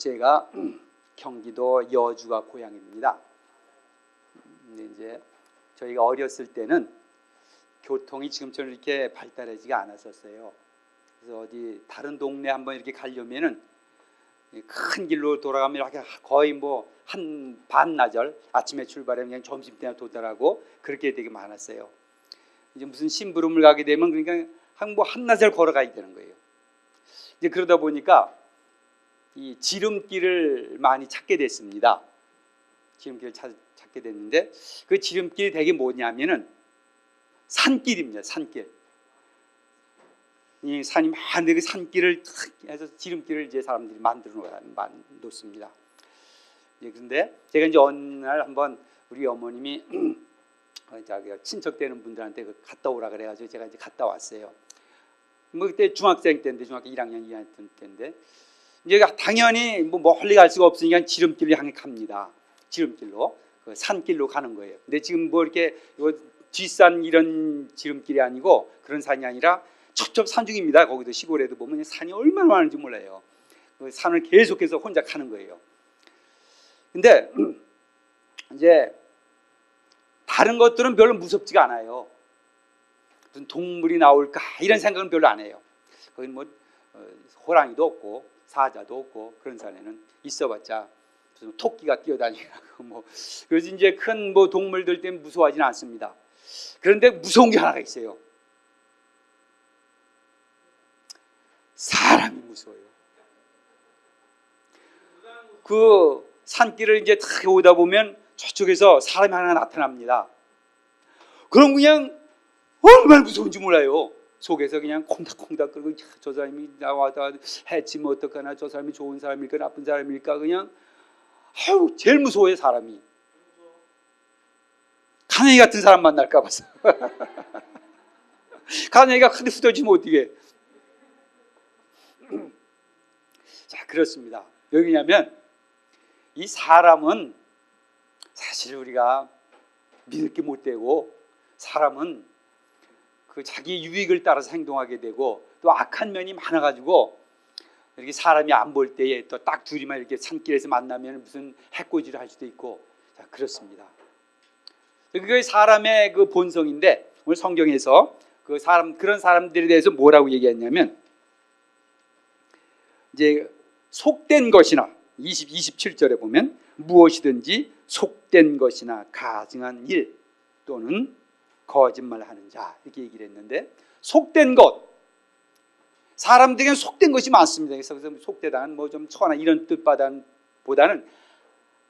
제가 경기도 여주가 고향입니다. 근데 이제 저희가 어렸을 때는 교통이 지금처럼 이렇게 발달하지가 않았었어요. 그래서 어디 다른 동네 한번 이렇게 가려면은 큰 길로 돌아가면 이렇게 거의 뭐 한 반나절, 아침에 출발하면 그냥 점심 때나 도달하고 그렇게 되게 많았어요. 이제 무슨 심부름을 가게 되면 그러니까 한나절 걸어가야 되는 거예요. 이제 그러다 보니까 이 지름길을 많이 찾게 됐습니다. 지름길을 찾게 됐는데 그 지름길이 되게 뭐냐면은 산길입니다. 산길. 이 산이 많은데 그 산길을 탁 해서 지름길을 이제 사람들이 만들어 놓습니다. 그런데 제가 이제 어느 날 한번 우리 어머님이 친척 되는 분들한테 갔다 오라 그래가지고 제가 이제 갔다 왔어요. 뭐 그때 중학생 때인데 중학교 1학년 2학년 때인데 이제 당연히 뭐 멀리 갈 수가 없으니까 지름길을 향해 갑니다. 지름길로 그 산길로 가는 거예요. 근데 지금 뭐 이렇게 뒷산 이런 지름길이 아니고 그런 산이 아니라 첩첩 산중입니다. 거기도 시골에도 보면 산이 얼마나 많은지 몰라요. 그 산을 계속해서 혼자 가는 거예요. 근데 이제 다른 것들은 별로 무섭지가 않아요. 무슨 동물이 나올까 이런 생각은 별로 안 해요. 거기 뭐 호랑이도 없고 사자도 없고 그런 산에는 있어봤자 무슨 토끼가 뛰어다니고 뭐 그래서 이제 큰 뭐 동물들 때문에 무서워하지는 않습니다. 그런데 무서운 게 하나가 있어요. 사람이 무서워요. 그 산길을 이제 탁 오다 보면 저쪽에서 사람이 하나 나타납니다. 그럼 그냥 얼마나 무서운지 몰라요. 속에서 그냥 콩닥콩닥 끓고 저 사람이 나와다 해치면 어떡하나, 저 사람이 좋은 사람일까 나쁜 사람일까, 그냥 아유 제일 무서워요. 사람이 가난이 같은 사람 만날까 봐서 가난이가 큰데 후져지면 어떻게. 자, 그렇습니다. 여기냐면 이 사람은 사실 우리가 믿을 게 못 되고, 사람은 그 자기 유익을 따라서 행동하게 되고 또 악한 면이 많아가지고 이렇게 사람이 안 볼 때에 또 딱 둘이만 이렇게 산길에서 만나면 무슨 해코지를 할 수도 있고. 자, 그렇습니다. 그게 사람의 그 본성인데 오늘 성경에서 그런 사람들에 대해서 뭐라고 얘기했냐면 이제 속된 것이나 27절에 보면 무엇이든지 속된 것이나 가증한 일 또는 거짓말하는 자 이렇게 얘기를 했는데, 속된 것, 사람들에게는 속된 것이 많습니다. 그래서 속되다는 뭐 좀 처나 이런 뜻보다는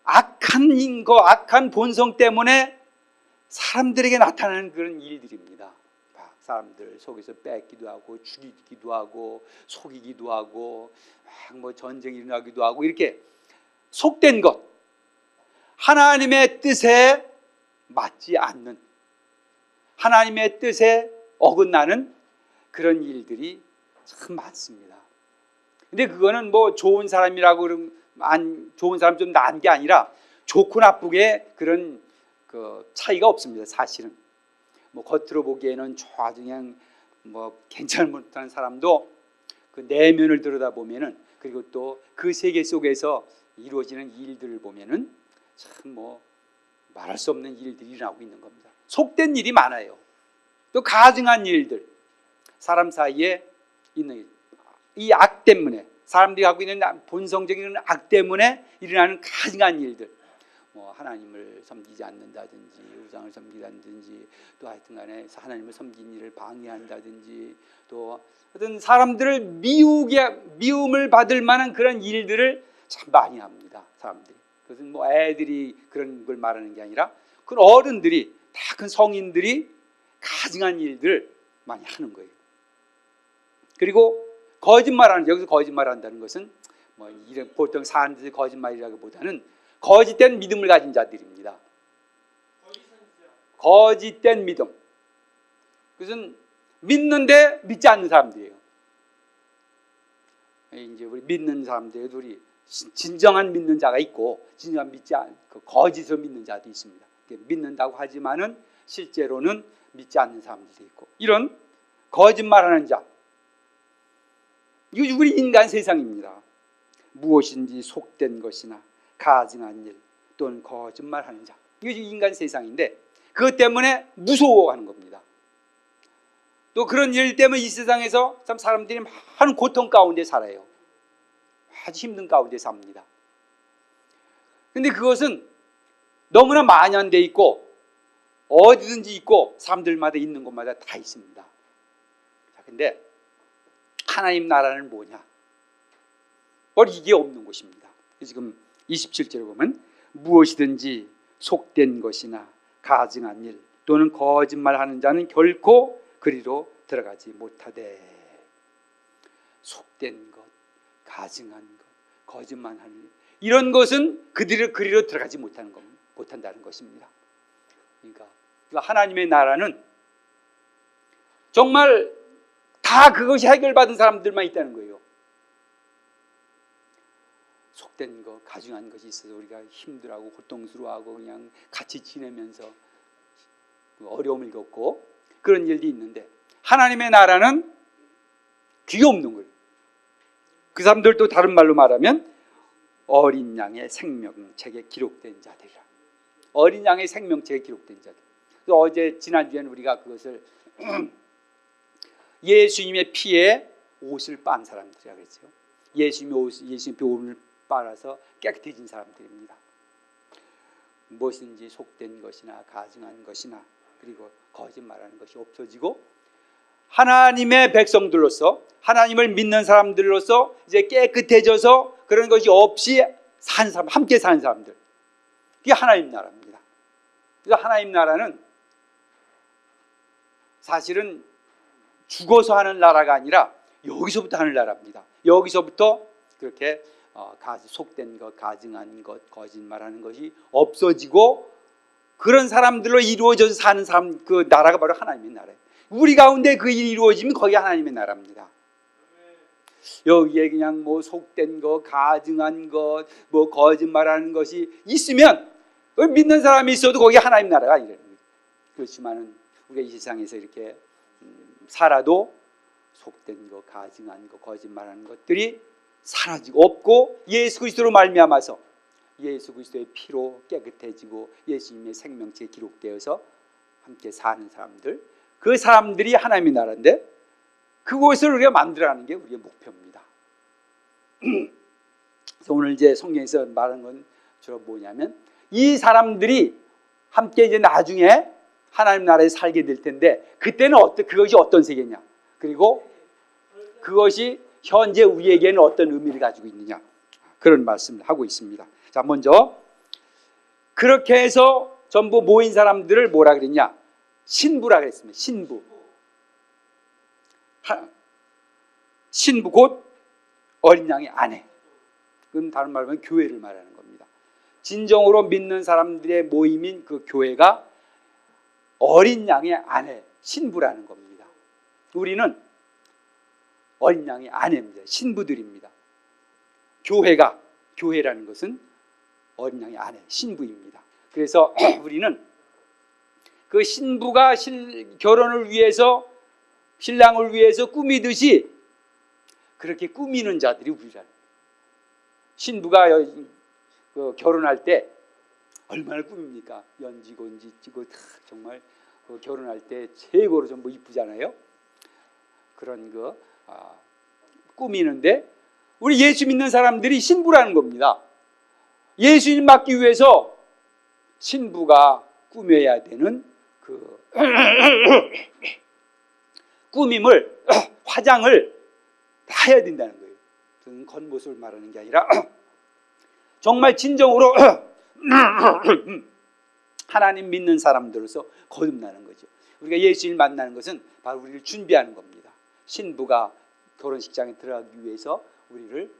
악한 본성 때문에 사람들에게 나타나는 그런 일들입니다. 사람들 속에서 뺏기도 하고 죽이기도 하고 속이기도 하고 뭐 전쟁이 일어나기도 하고 이렇게 속된 것, 하나님의 뜻에 맞지 않는, 하나님의 뜻에 어긋나는 그런 일들이 참 많습니다. 근데 그거는 뭐 좋은 사람이라고 그러면 좋은 사람 좀 나은 게 아니라 좋고 나쁘게 그런 그 차이가 없습니다. 사실은 뭐 겉으로 보기에는 아주 그냥 뭐 괜찮은 못한 사람도 그 내면을 들여다보면은, 그리고 또 그 세계 속에서 이루어지는 일들을 보면은 참 뭐 말할 수 없는 일들이 일어나고 있는 겁니다. 속된 일이 많아요. 또 가증한 일들, 사람 사이에 있는 이 악 때문에, 사람들이 갖고 있는 본성적인 악 때문에 일어나는 가증한 일들, 뭐 하나님을 섬기지 않는다든지 우상을 섬기다든지 또 하여튼간에 하나님을 섬기는 일을 방해한다든지 또 어떤 사람들을 미움을 받을 만한 그런 일들을 참 많이 합니다. 사람들이. 그것은 뭐 애들이 그런 걸 말하는 게 아니라 그 어른들이, 다 큰 성인들이 가증한 일들을 많이 하는 거예요. 그리고 거짓말하는, 여기서 거짓말한다는 것은 뭐 이런 보통 사람들이 거짓말이라기보다는 거짓된 믿음을 가진 자들입니다. 거짓된 믿음. 그것은 믿는데 믿지 않는 사람들이에요. 이제 우리 믿는 사람들에도 우리 진정한 믿는 자가 있고 진정한 믿지 않고 거짓으로 믿는 자도 있습니다. 믿는다고 하지만은 실제로는 믿지 않는 사람들도 있고, 이런 거짓말하는 자, 이거 우리 인간 세상입니다. 무엇인지 속된 것이나 가증한 일 또는 거짓말하는 자. 이게 인간 세상인데 그것 때문에 무서워하는 겁니다. 또 그런 일 때문에 이 세상에서 참 사람들이 많은 고통 가운데 살아요. 아주 힘든 가운데 삽니다. 근데 그것은 너무나 만연돼 있고 어디든지 있고 사람들마다 있는 곳마다 다 있습니다. 자, 근데 하나님 나라는 뭐냐? 바로 이게 없는 곳입니다. 지금 27절에 보면 무엇이든지 속된 것이나 가증한 일 또는 거짓말하는 자는 결코 그리로 들어가지 못하되. 속된 것, 가증한 것, 거짓말하는 일, 이런 것은 그리로 들어가지 못한다는 것입니다. 그러니까 하나님의 나라는 정말 다 그것이 해결받은 사람들만 있다는 거예요. 속된 것, 가증한 것이 있어서 우리가 힘들어하고 고통스러워하고 그냥 같이 지내면서 어려움을 겪고 그런 일도 있는데, 하나님의 나라는 그게 없는 거예요. 그 사람들도 다른 말로 말하면 어린 양의 생명책에 기록된 자들이라. 어린 양의 생명책에 기록된 자들. 어제 지난주에는 우리가 그것을 예수님의 피에 옷을 빤 사람들이라고 그랬죠. 예수님의 옷을 빨아서 깨끗해진 사람들입니다. 무엇인지 속된 것이나 가증한 것이나 그리고 거짓말하는 것이 없어지고 하나님의 백성들로서, 하나님을 믿는 사람들로서 이제 깨끗해져서 그런 것이 없이 사는 사람, 함께 사는 사람들, 그게 하나님 나라입니다. 그래서 하나님 나라는 사실은 죽어서 하는 나라가 아니라 여기서부터 하는 나라입니다. 여기서부터 그렇게 속된 것, 가증한 것, 거짓말하는 것이 없어지고 그런 사람들로 이루어져서 사는 사람, 그 나라가 바로 하나님의 나라예요. 우리 가운데 그 일이 이루어지면 거기 하나님의 나라입니다. 여기에 그냥 뭐 속된 것, 가증한 것, 뭐 거짓말하는 것이 있으면 믿는 사람이 있어도 거기 하나님 나라가 아니라는 거예요. 그렇지만은 우리가 이 세상에서 이렇게 살아도 속된 것, 가증한 것, 거짓말하는 것들이 사라지고 없고 예수 그리스도로 말미암아서 예수 그리스도의 피로 깨끗해지고 예수님의 생명체에 기록되어서 함께 사는 사람들, 그 사람들이 하나님의 나라인데 그곳을 우리가 만들어가는 게 우리의 목표입니다. 그래서 오늘 이제 성경에서 말하는 건 주로 뭐냐면 이 사람들이 함께 이제 나중에 하나님 나라에 살게 될 텐데 그때는 그것이 어떤 세계냐, 그리고 그것이 현재 우리에게는 어떤 의미를 가지고 있느냐, 그런 말씀을 하고 있습니다. 자, 먼저 그렇게 해서 전부 모인 사람들을 뭐라 그랬냐? 신부라 그랬습니다. 신부 곧 어린 양의 아내. 그건 다른 말로 하면 교회를 말하는 겁니다. 진정으로 믿는 사람들의 모임인 그 교회가 어린 양의 아내, 신부라는 겁니다. 우리는 어린 양의 아내입니다. 신부들입니다. 교회라는 것은 어린 양의 아내, 신부입니다. 그래서 우리는 그 신부가 결혼을 위해서, 신랑을 위해서 꾸미듯이 그렇게 꾸미는 자들이 우리라는. 신부가 결혼할 때 얼마나 꾸밉니까? 연지곤지 찍고 정말 결혼할 때 최고로 전부 이쁘잖아요. 그런 거 꾸미는데 우리 예수 믿는 사람들이 신부라는 겁니다. 예수님 맡기 위해서 신부가 꾸며야 되는 그 꾸밈을, 화장을 다 해야 된다는 거예요. 그건 겉모습을 말하는 게 아니라 정말 진정으로 하나님 믿는 사람들로서 거듭나는 거죠. 우리가 예수를 만나는 것은 바로 우리를 준비하는 겁니다. 신부가 결혼식장에 들어가기 위해서 우리를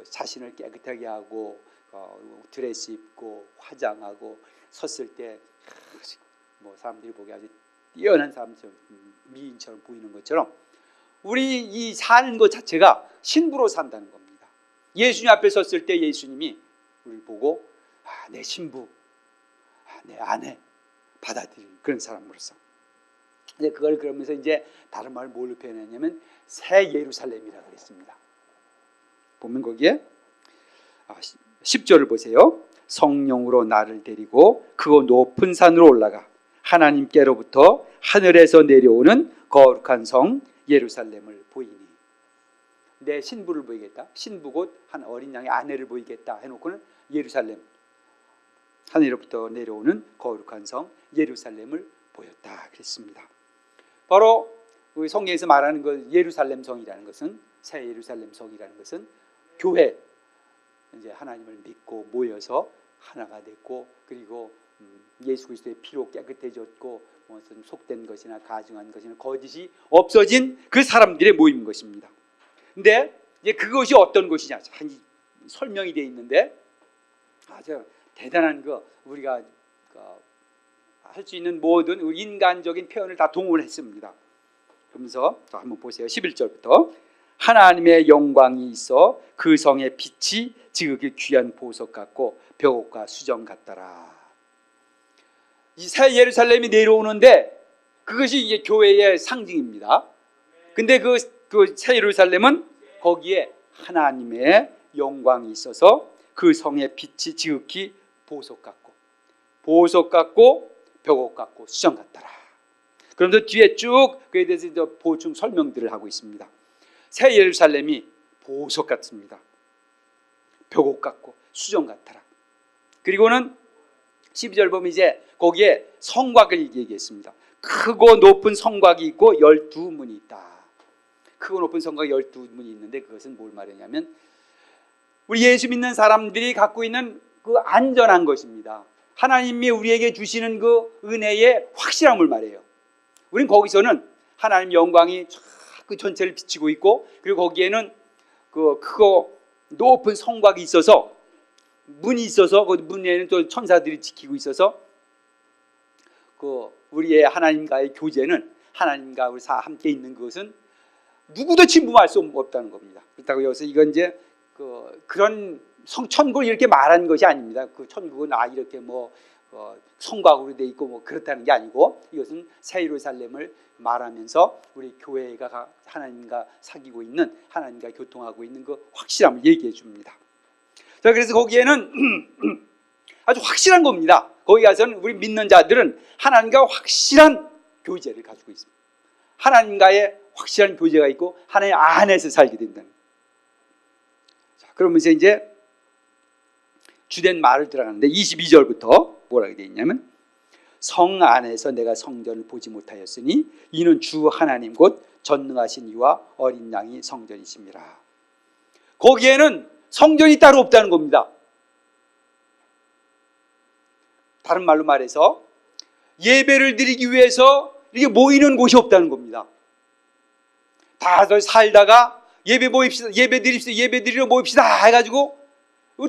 자신을 깨끗하게 하고 드레스 입고 화장하고 섰을 때 뭐 사람들이 보기 아주 뛰어난 사람처럼, 미인처럼 보이는 것처럼 우리 이 사는 것 자체가 신부로 산다는 겁니다. 예수님 앞에 섰을 때 예수님이 우리를 보고 내 신부, 내 아내 받아들이는 그런 사람으로서. 이제 그걸 그러면서 이제 다른 말을 뭘로 표현했냐면 새 예루살렘이라고 그랬습니다. 보면 거기에 10절을 보세요. 성령으로 나를 데리고 그 높은 산으로 올라가 하나님께로부터 하늘에서 내려오는 거룩한 성 예루살렘을 보이니. 내 신부를 보이겠다. 신부 곧 한 어린 양의 아내를 보이겠다 해놓고는 예루살렘, 하늘로부터 내려오는 거룩한 성 예루살렘을 보였다 그랬습니다. 바로 우리 성경에서 말하는 그 예루살렘 성이라는 것은, 새 예루살렘 성이라는 것은 교회, 이제 하나님을 믿고 모여서 하나가 됐고, 그리고 예수 그리스도의 피로 깨끗해졌고, 무슨 속된 것이나 가증한 것이나 거짓이 없어진 그 사람들의 모임인 것입니다. 근데 이제 그것이 어떤 것이냐, 설명이 되어 있는데 아주 대단한 거, 우리가 할 수 있는 모든 인간적인 표현을 다 동원했습니다. 그러면서 한번 보세요. 11절부터 하나님의 영광이 있어 그 성의 빛이 지극히 귀한 보석 같고 벽옥과 수정 같더라. 이 새 예루살렘이 내려오는데 그것이 이제 교회의 상징입니다. 근데 그 새 예루살렘은 거기에 하나님의 영광이 있어서 그 성의 빛이 지극히 보석 같고 벽옥 같고 수정 같더라. 그러면서 뒤에 쭉 그에 대해서 보충 설명들을 하고 있습니다. 새 예루살렘이 보석 같습니다. 벽옥 같고 수정 같더라. 그리고는 12절 보면 이제 거기에 성곽을 얘기했습니다. 크고 높은 성곽이 있고 12문이 있다. 크고 높은 성곽이 12문이 있는데 그것은 뭘 말하냐면 우리 예수 믿는 사람들이 갖고 있는 그 안전한 것입니다. 하나님이 우리에게 주시는 그 은혜의 확실함을 말해요. 우린 거기서는 하나님 영광이 그 전체를 비치고 있고, 그리고 거기에는 그 크고 높은 성곽이 있어서, 문이 있어서 그 문에는 또 천사들이 지키고 있어서 그 우리의 하나님과의 교제는, 하나님과 우리 함께 있는 것은 누구도 침범할 수 없다는 겁니다. 그렇다고 여기서 이건 이제 그런 천국을 이렇게 말하는 것이 아닙니다. 그 천국은 이렇게 성곽으로 돼 있고 그렇다는 게 아니고, 이것은 새 예루살렘을 말하면서 우리 교회가 하나님과 사귀고 있는, 하나님과 교통하고 있는 그 확실함을 얘기해 줍니다. 자, 그래서 거기에는 아주 확실한 겁니다. 거기 가서는 우리 믿는 자들은 하나님과 확실한 교제를 가지고 있습니다. 하나님과의 확실한 교제가 있고 하나님 안에서 살게 된다는. 자, 그러면서 이제 주된 말을 들어가는데 22절부터 뭐라고 되어 있냐면 성 안에서 내가 성전을 보지 못하였으니 이는 주 하나님 곧 전능하신 이와 어린 양이 성전이십니다. 거기에는 성전이 따로 없다는 겁니다. 다른 말로 말해서 예배를 드리기 위해서 이렇게 모이는 곳이 없다는 겁니다. 다들 살다가 예배 모입시다, 예배 드립시다, 예배 드리러 모입시다 해가지고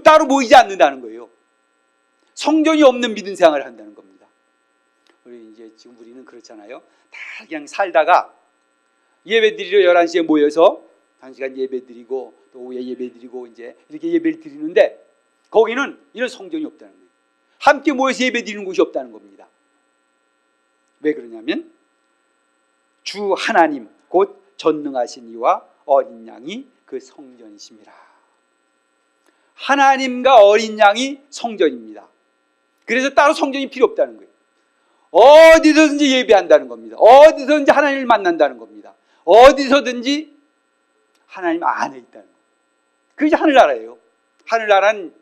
따로 모이지 않는다는 거예요. 성전이 없는 믿음 생활을 한다는 겁니다. 우리 이제 지금 우리는 그렇잖아요. 다 그냥 살다가 예배 드리러 11시에 모여서 1시간 예배 드리고 또 오후에 예배 드리고 이제 이렇게 예배를 드리는데 거기는 이런 성전이 없다는 거예요. 함께 모여서 예배 드리는 곳이 없다는 겁니다. 왜 그러냐면 주 하나님 곧 전능하신 이와 어린 양이 그 성전이십니다. 하나님과 어린 양이 성전입니다. 그래서 따로 성전이 필요 없다는 거예요. 어디서든지 예배한다는 겁니다. 어디서든지 하나님을 만난다는 겁니다. 어디서든지 하나님 안에 있다는 거예요. 그게 하늘나라예요. 하늘나라는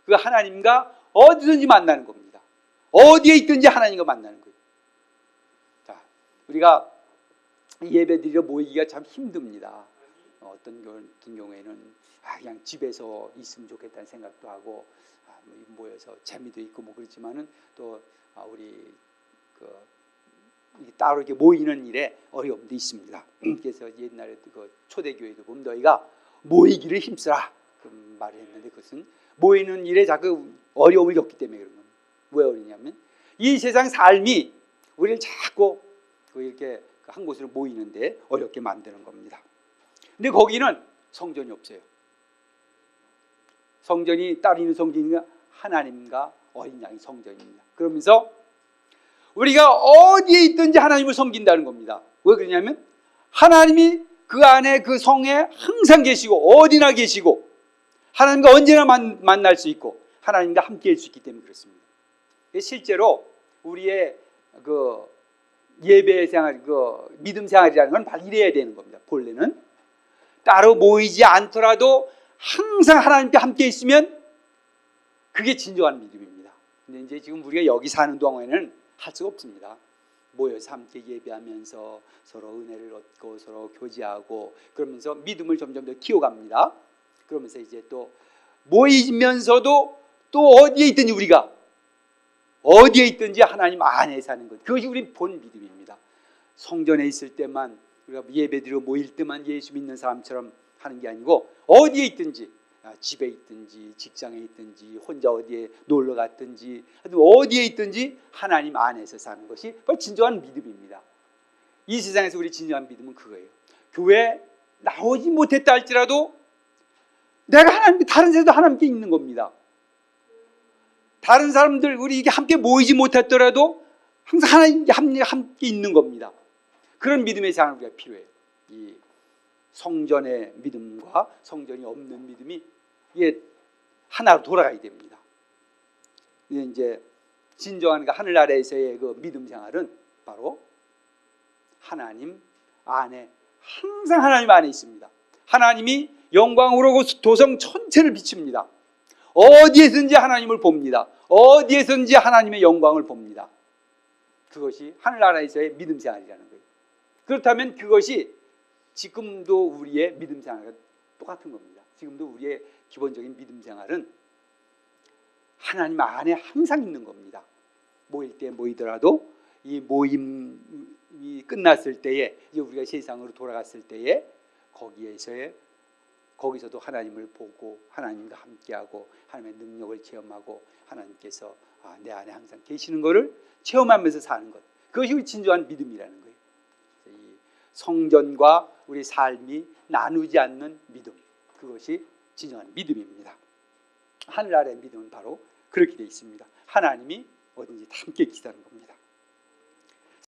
그 하나님과 어디든지 만나는 겁니다. 어디에 있든지 하나님과 만나는 거예요. 자, 우리가 예배 드리러 모이기가 참 힘듭니다. 어떤 경우에는 그냥 집에서 있으면 좋겠다는 생각도 하고 모여서 재미도 있고 그렇지만은 또 우리 따로 이렇게 모이는 일에 어려움도 있습니다. 그래서 옛날에 그 초대교회도 보면 너희가 모이기를 힘쓰라 그 말을 했는데 그것은 모이는 일에 자꾸 어려움을 겪기 때문에 그런 겁니다. 왜 어려냐면 이 세상 삶이 우리를 자꾸 이렇게 한 곳으로 모이는데 어렵게 만드는 겁니다. 근데 거기는 성전이 없어요. 성전이 따로 있는 성전이가 하나님과 어린 양이 성전입니다. 그러면서 우리가 어디에 있든지 하나님을 섬긴다는 겁니다. 왜 그러냐면 하나님이 그 안에 그 성에 항상 계시고 어디나 계시고 하나님과 언제나 만날 수 있고 하나님과 함께할 수 있기 때문에 그렇습니다. 실제로 우리의 그 예배 생활, 그 믿음 생활이라는 건 바로 이래야 되는 겁니다. 본래는 따로 모이지 않더라도 항상 하나님께 함께 있으면 그게 진정한 믿음입니다. 근데 이제 지금 우리가 여기 사는 동안에는 할 수가 없습니다. 모여서 함께 예배하면서 서로 은혜를 얻고 서로 교제하고 그러면서 믿음을 점점 더 키워갑니다. 그러면서 이제 또 모이면서도 또 어디에 있든지 우리가 어디에 있든지 하나님 안에 사는 것, 그것이 우리 본 믿음입니다. 성전에 있을 때만 우리가 예배드리러 모일 때만 예수 믿는 사람처럼 하는 게 아니고 어디에 있든지, 집에 있든지 직장에 있든지 혼자 어디에 놀러 갔든지 어디에 있든지 하나님 안에서 사는 것이 바로 진정한 믿음입니다. 이 세상에서 우리 진정한 믿음은 그거예요. 교회 나오지 못했다 할지라도 내가 하나님, 다른 데도 하나님께 있는 겁니다. 다른 사람들 우리 이게 함께 모이지 못했더라도 항상 하나님께 함께 있는 겁니다. 그런 믿음의 생활 우리가 필요해요. 이 성전의 믿음과 성전이 없는 믿음이 이게 하나로 돌아가야 됩니다. 이제 진정한 하늘나라에서의 그 믿음 생활은 바로 하나님 안에, 항상 하나님 안에 있습니다. 하나님이 영광으로 도성 전체를 비춥니다. 어디에든지 하나님을 봅니다. 어디에든지 하나님의 영광을 봅니다. 그것이 하늘나라에서의 믿음 생활이라는 거예요. 그렇다면 그것이 지금도 우리의 믿음 생활과 똑같은 겁니다. 지금도 우리의 기본적인 믿음 생활은 하나님 안에 항상 있는 겁니다. 모일 때 모이더라도 이 모임이 끝났을 때에, 이제 우리가 세상으로 돌아갔을 때에 거기서도 하나님을 보고 하나님과 함께하고 하나님의 능력을 체험하고 하나님께서 내 안에 항상 계시는 것을 체험하면서 사는 것, 그것이 우리 진정한 믿음이라는 거예요. 이 성전과 우리 삶이 나누지 않는 믿음, 그것이 진정한 믿음입니다. 하늘나라의 믿음은 바로 그렇게 되어 있습니다. 하나님이 어딘지 함께 계시다는 겁니다.